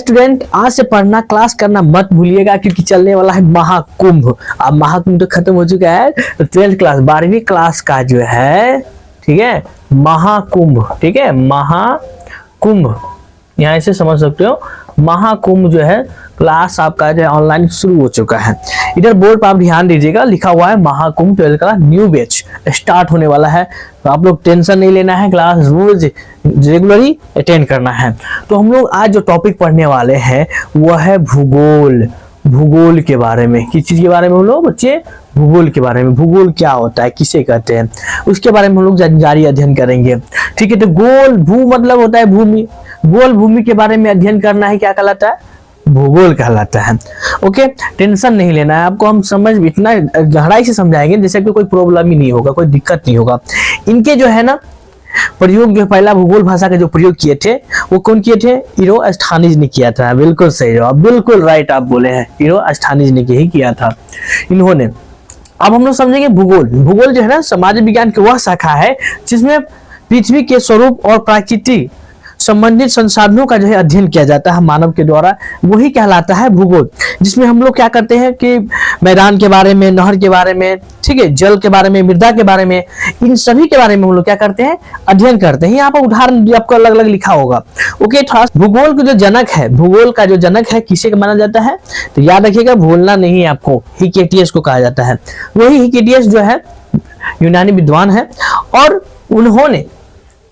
Student आज से पढ़ना क्लास करना मत भूलिएगा, क्योंकि चलने वाला है महाकुंभ। अब महाकुंभ तो खत्म हो चुका है, तो 12th क्लास 12वीं क्लास का जो है, ठीक है, महाकुंभ, ठीक है, महाकुंभ यहाँ से समझ सकते हो। महाकुंभ जो है क्लास आपका जो है ऑनलाइन शुरू हो चुका है। इधर बोर्ड पर आप ध्यान दीजिएगा, लिखा हुआ है महाकुंभ 12th का न्यू बैच स्टार्ट होने वाला है। तो आप लोग टेंशन नहीं लेना है, क्लास रोज रेगुलरली अटेंड करना है। तो हम लोग आज जो टॉपिक पढ़ने वाले हैं वह है भूगोल। भूगोल के बारे में, किस चीज के बारे में हम लोग बच्चे, भूगोल के बारे में। भूगोल क्या होता है, किसे कहते हैं, उसके बारे में हम लोग जारी अध्ययन करेंगे। ठीक है, तो गोल भू मतलब होता है भूमि, गोल भूमि के बारे में अध्ययन करना है, क्या कहलाता है, भूगोल कहलाता है। ओके, टेंशन नहीं लेना है आपको, हम समझ इतना गहराई से समझाएंगे जैसे कि कोई प्रॉब्लम ही नहीं होगा, कोई दिक्कत नहीं होगा। इनके जो है ना प्रयोग, जो पहला भूगोल भाषा का जो प्रयोग किए थे वो कौन किए थे, इरोस्थानिज ने किया था। बिल्कुल सही जवाब, बिल्कुल राइट आप बोले हैं, इरोस्थानिज ने ही किया था इन्होंने। अब हम लोग समझेंगे भूगोल। भूगोल जो है ना समाज विज्ञान की वह शाखा है जिसमें पृथ्वी के स्वरूप और प्राकृतिक संबंधित संसाधनों का जो है अध्ययन किया जाता है मानव के द्वारा, वही कहलाता है भूगोल। जिसमें हम लोग क्या करते हैं कि मैदान के बारे में, नहर के बारे में, ठीक है, जल के बारे में, मृदा के बारे में, इन सभी के बारे में हम लोग क्या करते हैं, अध्ययन करते हैं। यहाँ पर उदाहरण आपको अलग अलग लिखा होगा। ओके, भूगोल का जो जनक है, भूगोल का जो जनक है किसे माना जाता है, तो याद रखिएगा, भूलना नहीं है आपको, हिकेटियस को कहा जाता है। वही हिकेटियस जो है यूनानी विद्वान है और उन्होंने,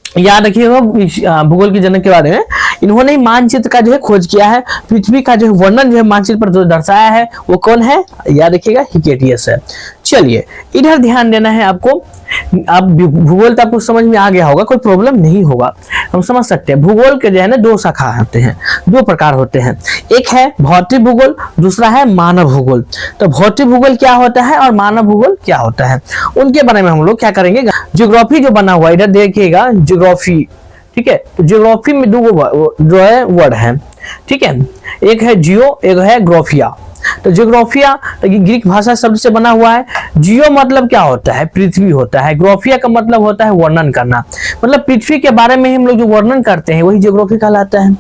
याद रखिएगा भूगोल के जनक के बारे में, इन्होंने मानचित्र का जो है खोज किया है। पृथ्वी का जो वर्णन जो है मानचित्र पर जो दर्शाया है वो कौन है, याद रखिएगा, हिकेटियस है। चलिए इधर ध्यान देना है आपको। अब भूगोल तो आपको समझ में आ गया होगा, कोई प्रॉब्लम नहीं होगा, हम समझ सकते हैं। भूगोल के जो है ना दो शाखा होते हैं, दो प्रकार होते हैं, एक है भौतिक भूगोल, दूसरा है मानव भूगोल। तो भौतिक भूगोल क्या होता है और मानव भूगोल क्या होता है, उनके बारे में हम लोग क्या करेंगे। ज्योग्राफी जो बना हुआ इधर देखिएगा, ज्योग्राफी, ठीक है, तो ज्योग्राफी में दो जो है वर्ड है, ठीक है, एक है जियो, एक है ग्राफिया। तो जियोग्राफिया तो ग्रीक भाषा शब्द से बना हुआ है। जियो मतलब क्या होता है, पृथ्वी होता है। ग्राफिया का मतलब होता है वर्णन करना, मतलब पृथ्वी के बारे में हम लोग जो वर्णन करते हैं वही जियोग्राफी कहलाता है।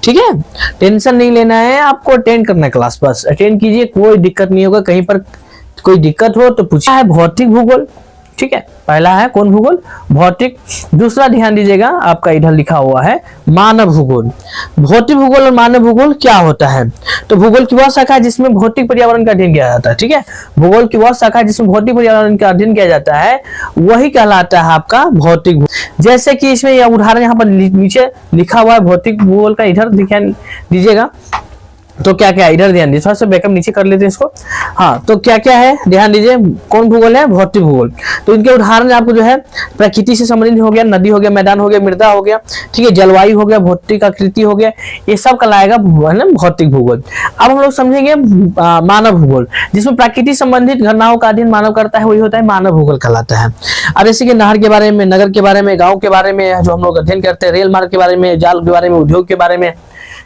ठीक है, टेंशन नहीं लेना है आपको, अटेंड करना क्लास, बस अटेंड कीजिए, कोई दिक्कत नहीं होगा। कहीं पर कोई दिक्कत हो तो पूछा है भौतिक भूगोल, ठीक है, पहला है कौन, भूगोल, भौतिक। दूसरा ध्यान दीजिएगा आपका इधर लिखा हुआ है मानव भूगोल। भौतिक भूगोल और मानव भूगोल क्या होता है, तो भूगोल की वह शाखा है जिसमें भौतिक पर्यावरण का अध्ययन किया जाता है। ठीक है, भूगोल की वह शाखा है जिसमें भौतिक पर्यावरण का अध्ययन किया जाता है, वही कहलाता है आपका भौतिक भूगोल। जैसे कि इसमें यह उदाहरण यहाँ पर नीचे लिखा हुआ है भौतिक भूगोल का, इधर ध्यान दीजिएगा। तो क्या क्या, इधर ध्यान दीजिए, थोड़ा सा बैकअप नीचे कर लेते हैं इसको। हाँ, तो क्या क्या है ध्यान दीजिए, कौन भूगोल है, भौतिक भूगोल। तो इनके उदाहरण आपको जो है प्रकृति से संबंधित हो गया, नदी हो गया, मैदान हो गया, मृदा हो गया, ठीक है, जलवायु हो गया, भौतिक आकृति हो गया, ये सब कहलाएगा है ना भौतिक भूगोल। अब हम लोग समझेंगे मानव भूगोल, जिसमें प्रकृति संबंधित घटनाओं का अध्ययन मानव करता है, वही होता है मानव भूगोल कहलाता है। अब जैसे कि नहर के बारे में, नगर के बारे में, गाँव के बारे में जो हम लोग अध्ययन करते हैं, रेल मार्ग के बारे में, जाल के बारे में, उद्योग के बारे में,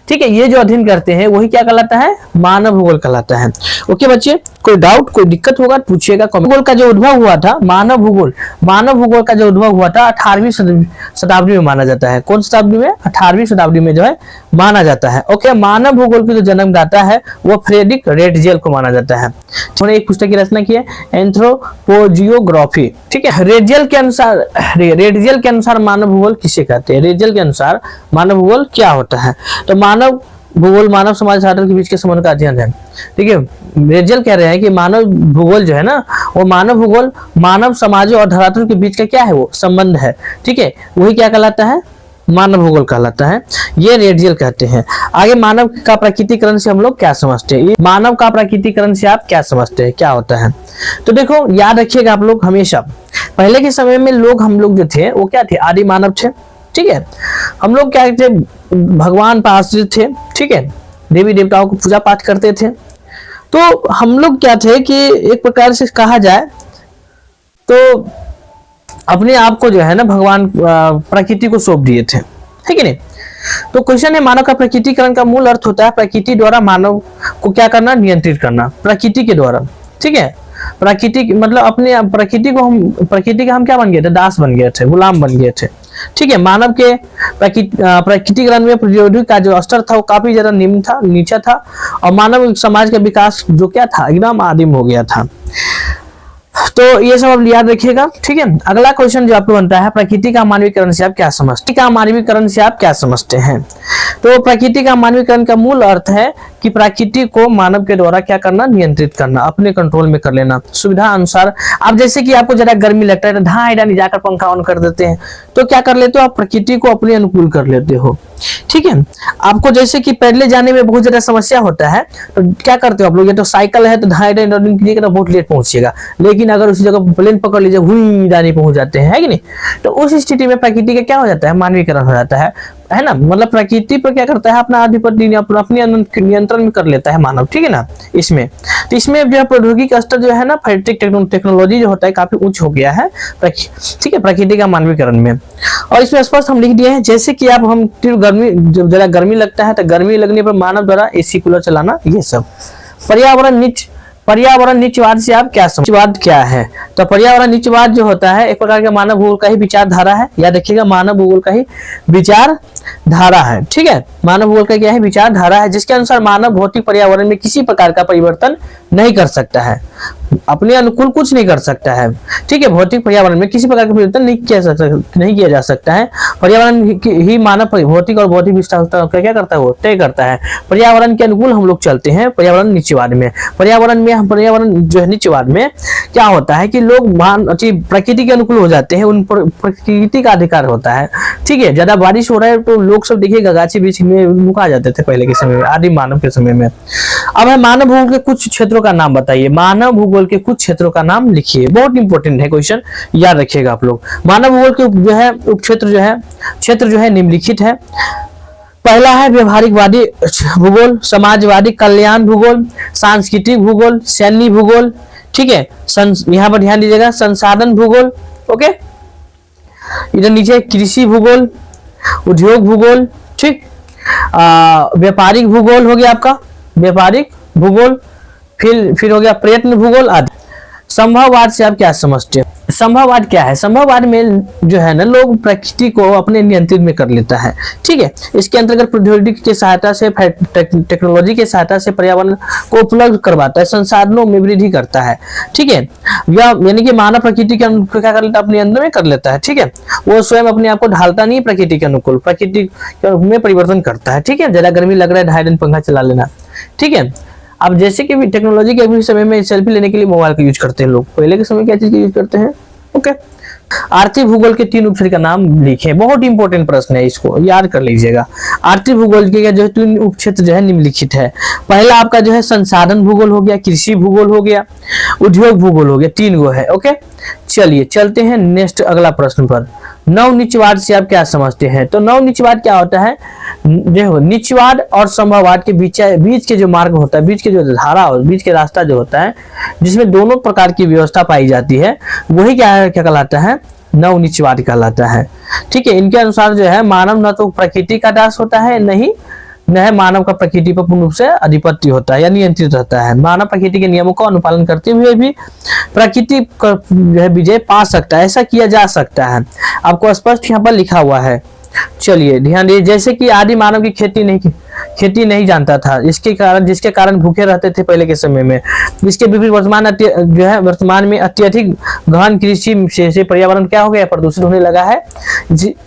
ठीक है, ये जो अध्ययन करते हैं वही क्या कहलाता है, मानव भूगोल कहलाता है। ओके बच्चे, कोई डाउट कोई दिक्कत होगा पूछिएगा। भूगोल का जो उद्भव हुआ था, मानव भूगोल का जो उद्भव हुआ था 18वीं शताब्दी में माना जाता है। कौन शताब्दी में, 18वीं शताब्दी में जो है माना जाता है। ओके, मानव भूगोल की जो जन्मदाता है वो फ्रेडरिक रेटजेल को माना जाता है। उन्होंने एक पुस्तक की रचना की है, एंथ्रोपोजियोग्राफी। ठीक है, रेटजेल के अनुसार मानव भूगोल किसे कहते हैं, रेटजेल के अनुसार मानव भूगोल क्या होता है, तो मानव भूगोल मानव समाज धरातल के बीच के संबंध का अध्ययन है। ठीक है, रेटजेल कह रहे हैं कि मानव भूगोल जो है ना, वो मानव भूगोल मानव समाजों और धरातल के बीच का क्या है, वो संबंध है। ठीक है, वही क्या कहलाता है, मानव भूगोल कहलाता है, ये रेटजेल कहते हैं। आगे मानव का प्राकृतिकरण से हम लोग क्या समझते हैं, मानव का प्राकृतिकरण से आप क्या समझते हैं, क्या होता है। तो देखो याद रखिएगा आप लोग हमेशा, पहले के समय में हम लोग जो थे वो क्या थे, आदि मानव थे। ठीक है, हम लोग क्या थे, भगवान पर आश्रित थे। ठीक है, देवी देवताओं को पूजा पाठ करते थे। तो हम लोग क्या थे कि एक प्रकार से कहा जाए तो अपने आप को जो है ना भगवान प्रकृति को सौंप दिए थे, है कि नहीं। तो क्वेश्चन है, मानव का प्रकृतिकरण का मूल अर्थ होता है प्रकृति द्वारा मानव को क्या करना, नियंत्रित करना, प्रकृति के द्वारा। ठीक है, प्रकृति मतलब अपने प्रकृति का हम क्या बन गए थे, दास बन गए थे, गुलाम बन गए थे। ठीक है, मानव के प्राकृतिक रन में प्रौद्योगिकी का जो स्तर था वो काफी ज्यादा निम्न था, नीचा था, और मानव समाज का विकास जो क्या था, एकदम आदिम हो गया था। तो ये सब आप याद रखिएगा, ठीक है। अगला क्वेश्चन जो आपको बनता है, प्रकृति का मानवीकरण से आप क्या समझते हैं? मानवीकरण से आप क्या समझते हैं? तो प्रकृति का मानवीकरण का मूल अर्थ है कि प्रकृति को मानव के द्वारा क्या करना, नियंत्रित करना, अपने कंट्रोल में कर लेना, सुविधा अनुसार। आप जैसे कि आपको जरा गर्मी लगता है तो ढाई जाकर पंखा ऑन कर देते हैं, तो क्या कर लेते हो आप, प्रकृति को अपने अनुकूल कर लेते हो, ठीक है। आपको जैसे कि पैदल जाने में बहुत ज्यादा समस्या होता है, तो क्या करते हो आप लोग, ये तो साइकिल है तो ढाई कीजिएगा तो बहुत लेट पहुंचिएगा, लेकिन अगर उसी जगह प्लेन पकड़ लीजिए हुई दानी पहुंच जाते हैं कि नहीं। तो उस स्थिति में प्रकृति का क्या हो जाता है, मानवीकरण हो जाता है ना। मतलब प्रकृति पर क्या करता है, अपना आधिपत्य अपने नियंत्रण में कर लेता है मानव, ठीक है ना। इसमें तो इसमें जो है प्रौद्योगिकी का स्तर जो है ना, टेक्नोलॉजी जो होता है काफी उच्च हो गया है, ठीक है, प्रकृति का मानवीकरण में। और इसमें स्पष्ट हम लिख दिए हैं, जैसे कि आप हम गर्मी, जब जरा गर्मी लगता है तो गर्मी लगने पर मानव द्वारा एसी कूलर चलाना, ये सब। पर्यावरण नीचवाद से आप क्या समझ, नीचवाद क्या है? तो पर्यावरण नीचवाद जो होता है एक प्रकार का मानव भूगोल का ही विचारधारा है, याद रखिएगा, मानव भूगोल का ही विचारधारा है, ठीक है। मानव भूगोल का क्या है, विचारधारा है, जिसके अनुसार मानव भौतिक पर्यावरण में किसी प्रकार का परिवर्तन नहीं कर सकता है, अपने अनुकूल कुछ नहीं कर सकता है, ठीक है। भौतिक पर्यावरण में किसी प्रकार का परिवर्तन नहीं किया जा सकता है। पर्यावरण ही मानव भौतिक और बौद्धिक विकास का क्या करता है, वो तय करता है। पर्यावरण के अनुकूल हम लोग चलते हैं पर्यावरण नीचवाद में। पर्यावरण जो है नीचवाद में क्या होता है कि लोग प्रकृति के अनुकूल हो जाते हैं, उन पर प्रकृति का अधिकार होता है, ठीक है। ज्यादा बारिश हो रहा है तो लोग सब देखिएगा गाछी बीच में लुका जाते थे पहले के समय में, आदिम मानव के समय में। अब है मानव भूगोल के कुछ क्षेत्रों का नाम बताइए, मानव भूगोल के कुछ क्षेत्रों का नाम लिखिए, बहुत इंपॉर्टेंट है क्वेश्चन, याद रखिएगा आप लोग। मानव भूगोल के जो है क्षेत्र जो है निम्नलिखित है। पहला है व्यवहारिकवादी भूगोल, समाजवादी कल्याण भूगोल, सांस्कृतिक भूगोल, सैन्य भूगोल, ठीक है। यहाँ पर ध्यान दीजिएगा, संसाधन भूगोल, ओके। इधर नीचे कृषि भूगोल, उद्योग भूगोल, ठीक। व्यापारिक भूगोल हो गया आपका, व्यापारिक भूगोल, फिर हो गया प्रयत्न भूगोल आदि। संभववाद से आप क्या समझते हैं? संभववाद क्या है? संभववाद में जो है ना, लोग प्रकृति को अपने नियंत्रित में कर लेता है, ठीक है। इसके अंतर्गत प्रौद्योगिकी की सहायता से, टेक्नोलॉजी की सहायता से पर्यावरण को उपलब्ध करवाता है, संसाधनों में वृद्धि करता है, ठीक है। यानी कि मानव प्रकृति के अनुकूल क्या कर लेता है, अपने अंदर में कर लेता है, ठीक है। वो स्वयं अपने आप को ढालता नहीं प्रकृति के अनुकूल, प्रकृति में परिवर्तन करता है, ठीक है। ज्यादा गर्मी लग रहा है, ढाई दिन पंखा चला लेना, ठीक है। अब जैसे कि टेक्नोलॉजी के अभी समय में सेल्फी लेने के लिए मोबाइल का यूज करते हैं लोग, पहले के समय क्या चीज का यूज करते हैं, ओके। आर्थिक भूगोल के 3 उपक्षेत्र का नाम लिखें, बहुत इंपॉर्टेंट प्रश्न है, इसको याद कर लीजिएगा। आर्थिक भूगोल के जो है 3 उपक्षेत्र जो है निम्नलिखित है। पहला आपका जो है संसाधन भूगोल हो गया, कृषि भूगोल हो गया, उद्योग भूगोल हो गया, 3 गो है, ओके। चलिए चलते हैं नेक्स्ट अगला प्रश्न पर। नवनिचवाद से आप क्या समझते हैं? तो नवनिचवाद क्या होता है, देखो निचवाद और संभववाद के बीच के जो मार्ग होता है, बीच के जो धारा, बीच के रास्ता जो होता है, जिसमें दोनों प्रकार की व्यवस्था पाई जाती है, वही क्या कहलाता है, नवनिचवाद कहलाता है, ठीक है। इनके अनुसार जो है मानव न तो प्रकृति का दास होता है, नहीं मानव का प्रकृति पर पूर्ण रूप से अधिपत्य होता है या नियंत्रित रहता है। मानव प्रकृति के नियमों का अनुपालन करते हुए भी प्रकृति का जो है विजय पा सकता है, ऐसा किया जा सकता है, आपको स्पष्ट यहाँ पर लिखा हुआ है। चलिए ध्यान दीजिए, जैसे कि आदि मानव की खेती नहीं जानता था, जिसके कारण भूखे रहते थे पहले के समय में। इसके विपरीत वर्तमान में अत्यधिक गहन कृषि से पर्यावरण क्या हो गया, प्रदूषित होने लगा है।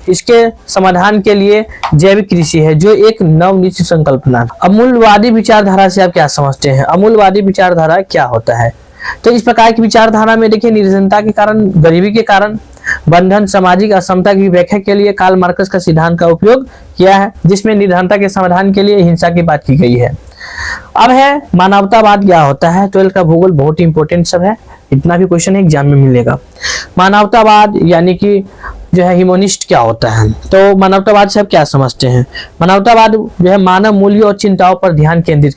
इसके समाधान के लिए जैविक कृषि है, जो एक नवनिश्चित संकल्पना। अमूल्यवादी विचारधारा से आप क्या समझते हैं? अमूल्यवादी विचारधारा क्या होता है? तो इस प्रकार की विचारधारा में देखिए, निर्धनता के कारण, गरीबी के कारण बंधन, सामाजिक असमता की व्याख्या के लिए कार्ल मार्क्स का सिद्धांत का उपयोग किया है, जिसमें निर्धनता के समाधान के लिए हिंसा की बात की गई है। अब है मानवतावाद क्या होता है? 12 का भूगोल बहुत इंपॉर्टेंट सब है, इतना भी क्वेश्चन एग्जाम में मिलेगा। मानवतावाद यानी कि जो है ह्यूमनिस्ट क्या होता है? तो मानवतावाद से आप क्या समझते हैं? मानवतावाद जो है मानव मूल्यों और चिंताओं पर ध्यान केंद्रित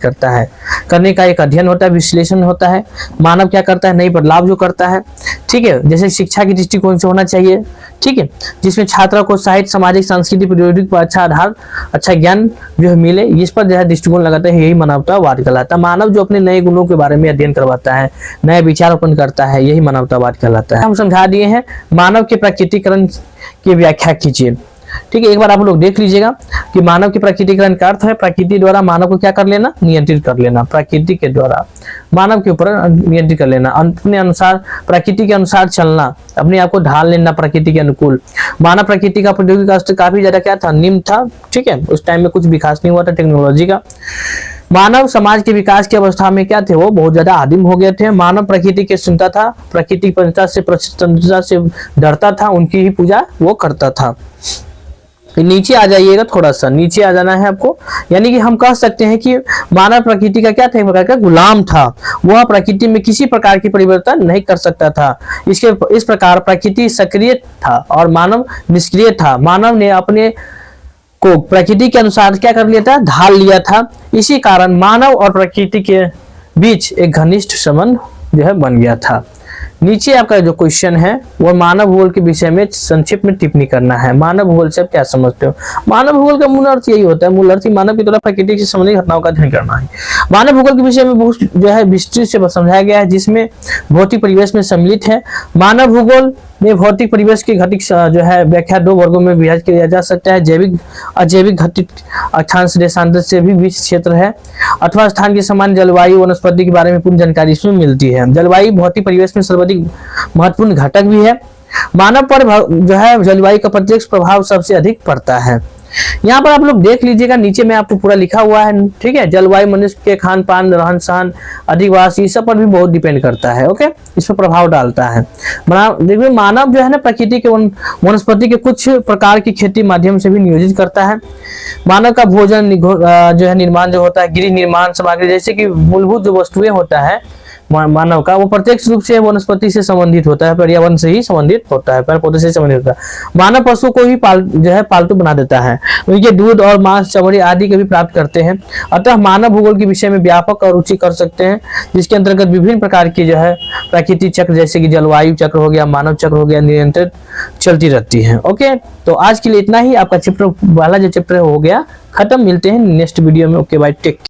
करने का एक अध्ययन होता है, विश्लेषण होता है। मानव क्या करता है, नई बदलाव जो करता है, ठीक है, जैसे शिक्षा की दृष्टिकोण से होना चाहिए, ठीक है, जिसमें छात्रों को साहित्य, सामाजिक, सांस्कृतिक, प्रायोगिक पर अच्छा आधार, अच्छा ज्ञान जो है मिले, इस पर जो है दृष्टिकोण लगाता है, यही मानवतावाद कहलाता है। मानव जो अपने नए गुणों के बारे में अध्ययन करवाता है, नए विचार उत्पन्न करता है, यही मानवतावाद कहलाता है। हम समझा दिए हैं। मानव के प्रकृतिकरण की व्याख्या कीजिए। ठीक है, एक बार आप लोग देख लीजिएगा कि मानव के प्रकृतिकरण का अर्थ है प्रकृति द्वारा मानव को क्या कर लेना, नियंत्रित कर लेना। प्रकृति के द्वारा मानव के ऊपर नियंत्रित कर लेना, अपने अनुसार प्रकृति के अनुसार चलना, अपने आप को ढाल लेना प्रकृति के अनुकूल। मानव प्रकृति का प्रौद्योगिक स्तर काफी ज्यादा क्या था, निम्न था। ठीक है, उस टाइम में कुछ विकास नहीं हुआ था टेक्नोलॉजी का। मानव समाज के विकास की अवस्था में क्या थे, वो बहुत ज्यादा आदिम हो गए थे। मानव प्रकृति के सुनता था, प्रकृति की स्वतंत्रता से डरता था, उनकी ही पूजा वो करता था। नीचे आ जाइएगा, थोड़ा सा नीचे आ जाना है आपको। यानी कि हम कह सकते हैं कि मानव प्रकृति का क्या था, एक प्रकार का गुलाम था। वह प्रकृति में किसी प्रकार की परिवर्तन नहीं कर सकता था। इस प्रकार प्रकृति सक्रिय था और मानव निष्क्रिय था। मानव ने अपने को प्रकृति के अनुसार क्या कर लिया था, ढाल लिया था। इसी कारण मानव और प्रकृति के बीच एक घनिष्ठ संबंध जो है बन गया था। नीचे आपका जो क्वेश्चन है वो मानव भूगोल के विषय में संक्षिप्त में टिप्पणी करना है। मानव भूगोल से आप क्या समझते हो? मानव भूगोल का मूल अर्थ यही होता है, मूल अर्थ मानव की तरह प्रकृति से संबंधित घटनाओं का अध्ययन करना है। मानव भूगोल के विषय में बहुत जो है विस्तृत से समझाया गया है, जिसमें भौतिक परिवेश में सम्मिलित है। मानव भूगोल में भौतिक परिवेश की घटित जो है व्याख्या दो वर्गों में विभाजित किया जा सकता है। जैविक अजैविक घटित अक्षांश देशांतर से भी विशिष्ट क्षेत्र है अथवा स्थान के समान जलवायु वनस्पति के बारे में पूर्ण जानकारी इसमें मिलती है। जलवायु भौतिक परिवेश में सर्वाधिक महत्वपूर्ण घटक भी है। मानव पर जो है जलवायु का प्रत्यक्ष प्रभाव सबसे अधिक पड़ता है। यहाँ पर आप लोग देख लीजिएगा, नीचे में आपको पूरा लिखा हुआ है। ठीक है, जलवायु मनुष्य के खान पान, रहन सहन, अधिवास, इस सब पर भी बहुत डिपेंड करता है। ओके, इस पर प्रभाव डालता है। देखिए मानव जो है ना प्रकृति के वनस्पति के कुछ प्रकार की खेती माध्यम से भी नियोजित करता है। मानव का भोजन जो है निर्माण जो होता है, गृह निर्माण सामग्री जैसे कि मूलभूत जो वस्तुएं होता है मानव का, वो प्रत्यक्ष रूप से वनस्पति से संबंधित होता है, पर्यावरण से ही संबंधित होता है, पेड़ पौधे से संबंधित होता है। मानव पशु को भी जो है पालतू बना देता है, उनके दूध और मांस, चमड़ी आदि के भी प्राप्त करते हैं। अतः मानव भूगोल के विषय में व्यापक और रुचि कर सकते हैं, जिसके अंतर्गत विभिन्न प्रकार की जो है प्राकृतिक चक्र जैसे कि जलवायु चक्र हो गया, मानव चक्र हो गया, नियंत्रित चलती रहती है। ओके, तो आज के लिए इतना ही। आपका चैप्टर वाला जो चैप्टर हो गया खत्म। मिलते हैं नेक्स्ट वीडियो में। Okay bye, take.